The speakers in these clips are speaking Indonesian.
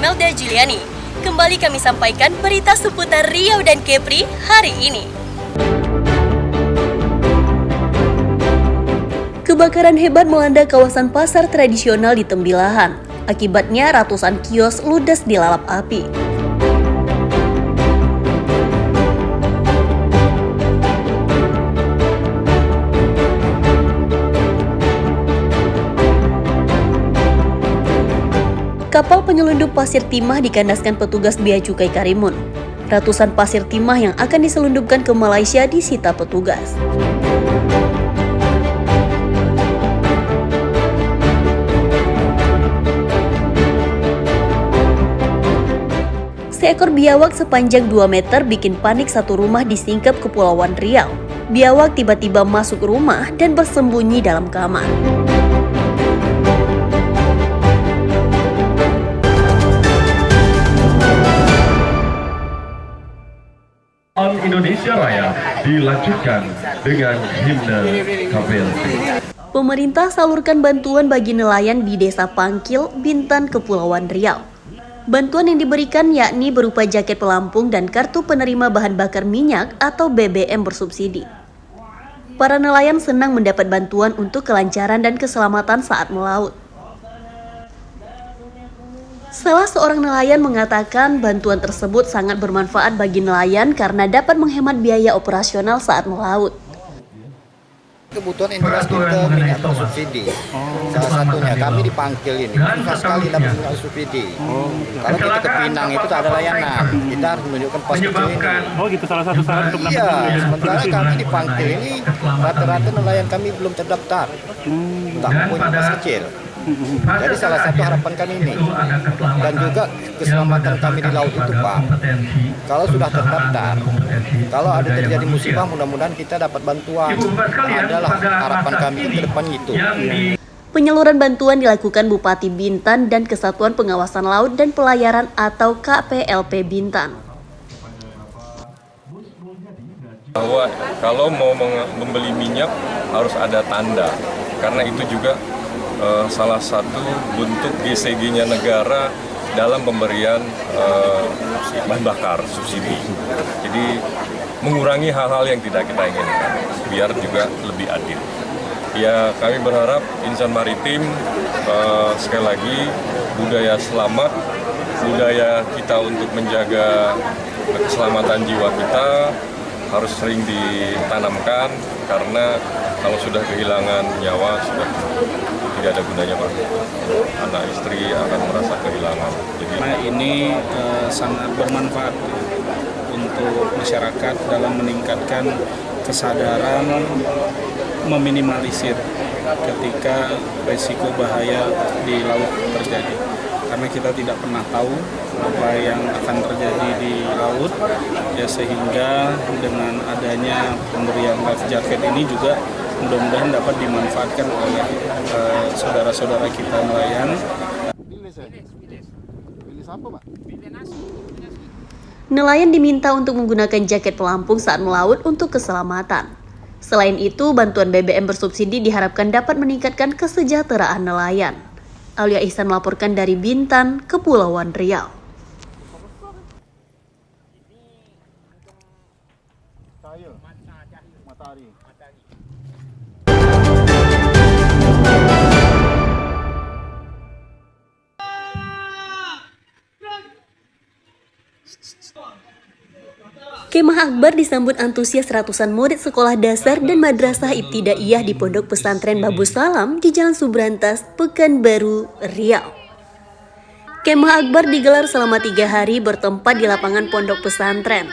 Melda Juliani. Kembali kami sampaikan berita seputar Riau dan Kepri hari ini. Kebakaran hebat melanda kawasan pasar tradisional di Tembilahan. Akibatnya ratusan kios ludes dilalap api. Kapal penyelundup pasir timah dikandaskan petugas Bea Cukai Karimun. Ratusan pasir timah yang akan diselundupkan ke Malaysia disita petugas. Seekor biawak sepanjang 2 meter bikin panik satu rumah di Singkep, Kepulauan Riau. Biawak tiba-tiba masuk rumah dan bersembunyi dalam kamar. Indonesia Raya dilanjutkan dengan himne KPLT. Pemerintah salurkan bantuan bagi nelayan di Desa Pangkil, Bintan, Kepulauan Riau. Bantuan yang diberikan yakni berupa jaket pelampung dan kartu penerima bahan bakar minyak atau BBM bersubsidi. Para nelayan senang mendapat bantuan untuk kelancaran dan keselamatan saat melaut. Salah seorang nelayan mengatakan bantuan tersebut sangat bermanfaat bagi nelayan karena dapat menghemat biaya operasional saat melaut. Kebutuhan industri ke minyak bersubsidi. Salah satunya kami di Pangkil ini susah sekali dapat minyak subsidi. Kalau kita ke Pinang itu tak ada layanan, kita harus menunjukkan pos kecil ini. Oh gitu, salah satu syarat untuk Iya, sementara kami di Pangkil ini rata-rata nelayan kami belum terdaftar, tak punya pos kecil. Jadi salah satu harapan kami ini, dan juga keselamatan kami di laut itu Pak, kalau sudah terdaftar, kalau ada terjadi musibah mudah-mudahan kita dapat bantuan, adalah harapan kami ke depan itu. Penyaluran bantuan dilakukan Bupati Bintan dan Kesatuan Pengawasan Laut dan Pelayaran atau KPLP Bintan. Bahwa kalau mau membeli minyak harus ada tanda, karena itu juga salah satu bentuk GCG-nya negara dalam pemberian bahan bakar subsidi. Jadi mengurangi hal-hal yang tidak kita inginkan, biar juga lebih adil. Ya kami berharap insan maritim sekali lagi budaya selamat, budaya kita untuk menjaga keselamatan jiwa kita harus sering ditanamkan, karena kalau sudah kehilangan nyawa sudah tidak ada gunanya Pak. Anak istri akan merasa kehilangan. Jadi ini sangat bermanfaat untuk masyarakat dalam meningkatkan kesadaran meminimalisir ketika risiko bahaya di laut terjadi. Karena kita tidak pernah tahu apa yang akan terjadi di laut, ya sehingga dengan adanya pemberian life jacket ini juga mudah-mudahan dapat dimanfaatkan oleh saudara-saudara kita nelayan. Nelayan diminta untuk menggunakan jaket pelampung saat melaut untuk keselamatan. Selain itu, bantuan BBM bersubsidi diharapkan dapat meningkatkan kesejahteraan nelayan. Aulia Ihsan melaporkan dari Bintan, Kepulauan Riau. Kemah Akbar disambut antusias ratusan murid sekolah dasar dan madrasah ibtidaiyah di Pondok Pesantren Babu Salam di Jalan Subrantas, Pekanbaru, Riau. Kemah Akbar digelar selama 3 hari bertempat di lapangan pondok pesantren.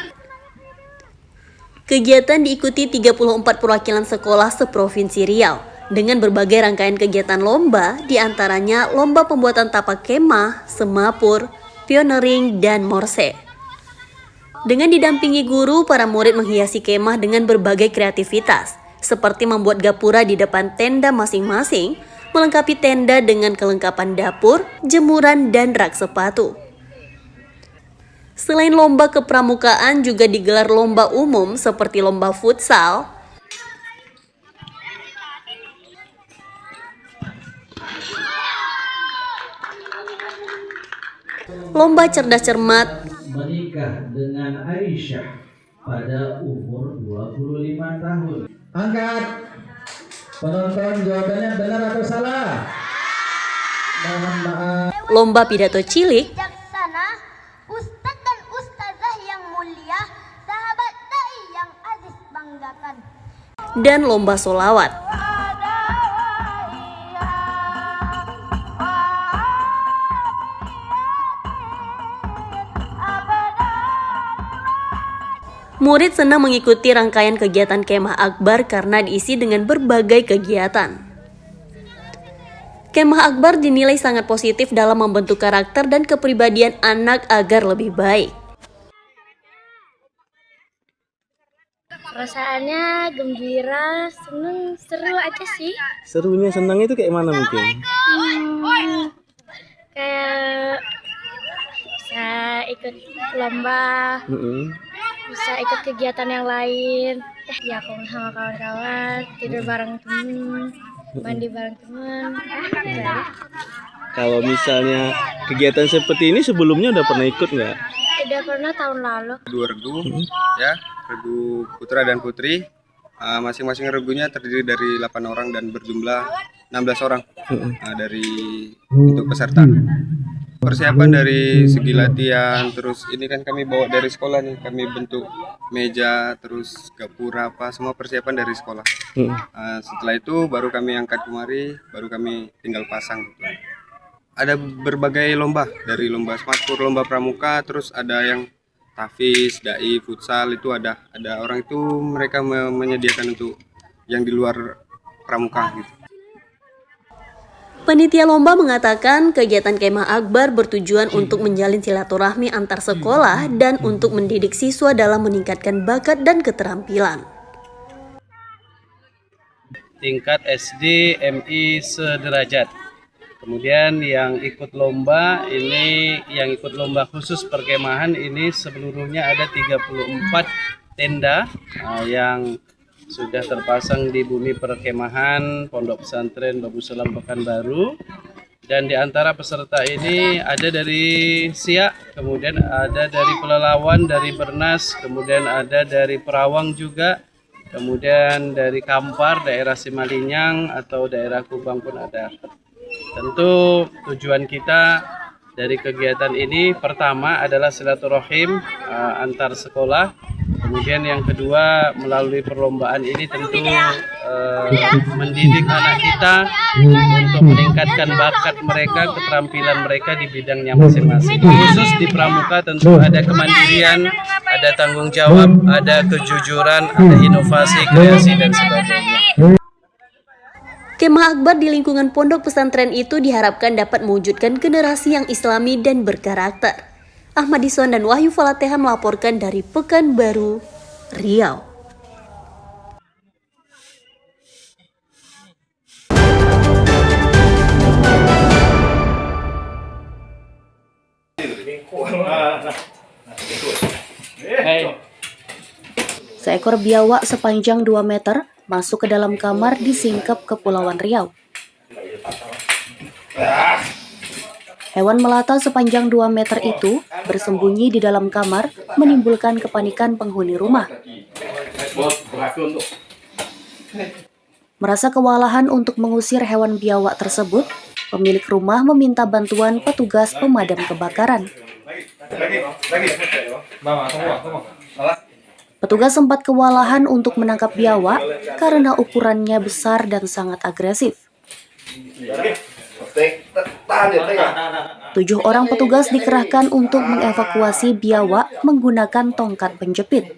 Kegiatan diikuti 34 perwakilan sekolah seprovinsi Riau dengan berbagai rangkaian kegiatan lomba, diantaranya lomba pembuatan tapak kemah, semapur, pioneering, dan morse. Dengan didampingi guru, para murid menghiasi kemah dengan berbagai kreativitas, seperti membuat gapura di depan tenda masing-masing, melengkapi tenda dengan kelengkapan dapur, jemuran, dan rak sepatu. Selain lomba kepramukaan, juga digelar lomba umum seperti lomba futsal, lomba cerdas cermat, menikah dengan Aisyah pada umur 25 tahun. Angkat. Penonton jawabannya benar atau salah? Mohon maaf. lomba pidato cilik, Bijaksana, Ustadz dan Ustazah yang mulia, sahabat dai yang Aziz banggakan. dan lomba solawat. Murid senang mengikuti rangkaian kegiatan Kemah Akbar karena diisi dengan berbagai kegiatan. Kemah Akbar dinilai sangat positif dalam membentuk karakter dan kepribadian anak agar lebih baik. Perasaannya gembira, seneng, seru aja sih. Serunya senang itu kayak mana mungkin? Kayak bisa ikut lomba, bisa ikut kegiatan yang lain. Ya aku sama kawan-kawan, tidur bareng temen, mandi bareng temen. Kalau misalnya kegiatan seperti ini sebelumnya udah pernah ikut nggak? Udah pernah tahun lalu. Dua regu, ya, regu putra dan putri. Masing-masing regunya terdiri dari 8 orang dan berjumlah 16 orang dari untuk peserta. Persiapan dari segi latihan, terus ini kan kami bawa dari sekolah nih, kami bentuk meja, terus gapura apa, semua persiapan dari sekolah. Setelah itu baru kami angkat kemari, baru kami tinggal pasang. Ada berbagai lomba, dari lomba semakur, lomba pramuka, terus ada yang tahfiz, dai, futsal, itu ada orang itu mereka menyediakan untuk yang di luar pramuka gitu. Panitia lomba mengatakan kegiatan Kemah Akbar bertujuan untuk menjalin silaturahmi antar sekolah dan untuk mendidik siswa dalam meningkatkan bakat dan keterampilan. Tingkat SD, MI sederajat. Kemudian yang ikut lomba ini, yang ikut lomba khusus perkemahan ini seluruhnya ada 34 tenda yang sudah terpasang di bumi perkemahan Pondok Pesantren Babu Salam Pekanbaru. Dan di antara peserta ini ada dari Siak, kemudian ada dari Pelalawan, dari Bernas, kemudian ada dari Perawang juga, kemudian dari Kampar, daerah Simalinyang atau daerah Kubang pun ada. Tentu tujuan kita dari kegiatan ini pertama adalah silaturahim antar sekolah. Kemudian yang kedua, melalui perlombaan ini tentu mendidik anak kita untuk meningkatkan bakat mereka, keterampilan mereka di bidangnya masing-masing. Khusus di pramuka tentu ada kemandirian, ada tanggung jawab, ada kejujuran, ada inovasi, kreasi, dan sebagainya. Kemah Akbar di lingkungan pondok pesantren itu diharapkan dapat mewujudkan generasi yang islami dan berkarakter. Ahmad Ison dan Wahyu Falateha melaporkan dari Pekanbaru, Riau. Seekor biawak sepanjang 2 meter masuk ke dalam kamar di Singkep, Kepulauan Riau. Hewan melata sepanjang 2 meter itu bersembunyi di dalam kamar, menimbulkan kepanikan penghuni rumah. Merasa kewalahan untuk mengusir hewan biawak tersebut, pemilik rumah meminta bantuan petugas pemadam kebakaran. Petugas sempat kewalahan untuk menangkap biawak karena ukurannya besar dan sangat agresif. 7 orang petugas dikerahkan untuk mengevakuasi biawak menggunakan tongkat penjepit.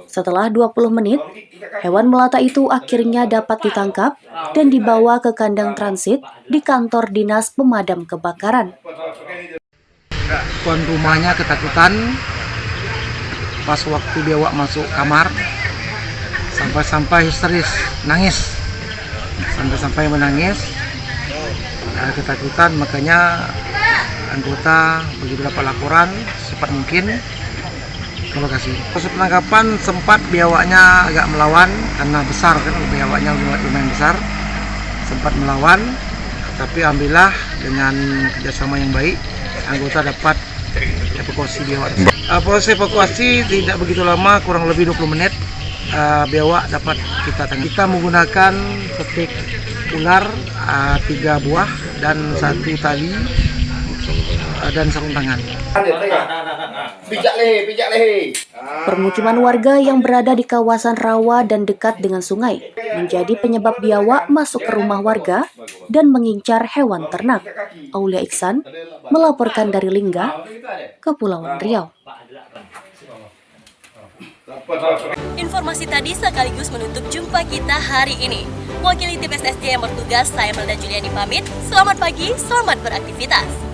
Setelah 20 menit, hewan melata itu akhirnya dapat ditangkap dan dibawa ke kandang transit di kantor dinas pemadam kebakaran. Tuan rumahnya ketakutan pas waktu biawak masuk kamar, sampai histeris, nangis. Sampai menangis, ketakutan, makanya anggota begitu dapat laporan cepat mungkin ke lokasi. Proses penangkapan sempat biawaknya agak melawan karena besar kan, biawaknya lumayan besar, sempat melawan, Tapi alhamdulillah dengan kerjasama yang baik, anggota dapat evakuasi biawak. Proses evakuasi tidak begitu lama, kurang lebih 20 menit. Biawak dapat kita tangani. Kita menggunakan petik ular 3 buah dan 1 tali dan sarung tangan. Permukiman warga yang berada di kawasan rawa dan dekat dengan sungai menjadi penyebab biawak masuk ke rumah warga dan mengincar hewan ternak. Aulia Iksan melaporkan dari Lingga, Kepulauan Riau. Informasi tadi sekaligus menutup jumpa kita hari ini. Wakili tim SSJ yang bertugas, saya Melda Juliani pamit. Selamat pagi, selamat beraktivitas.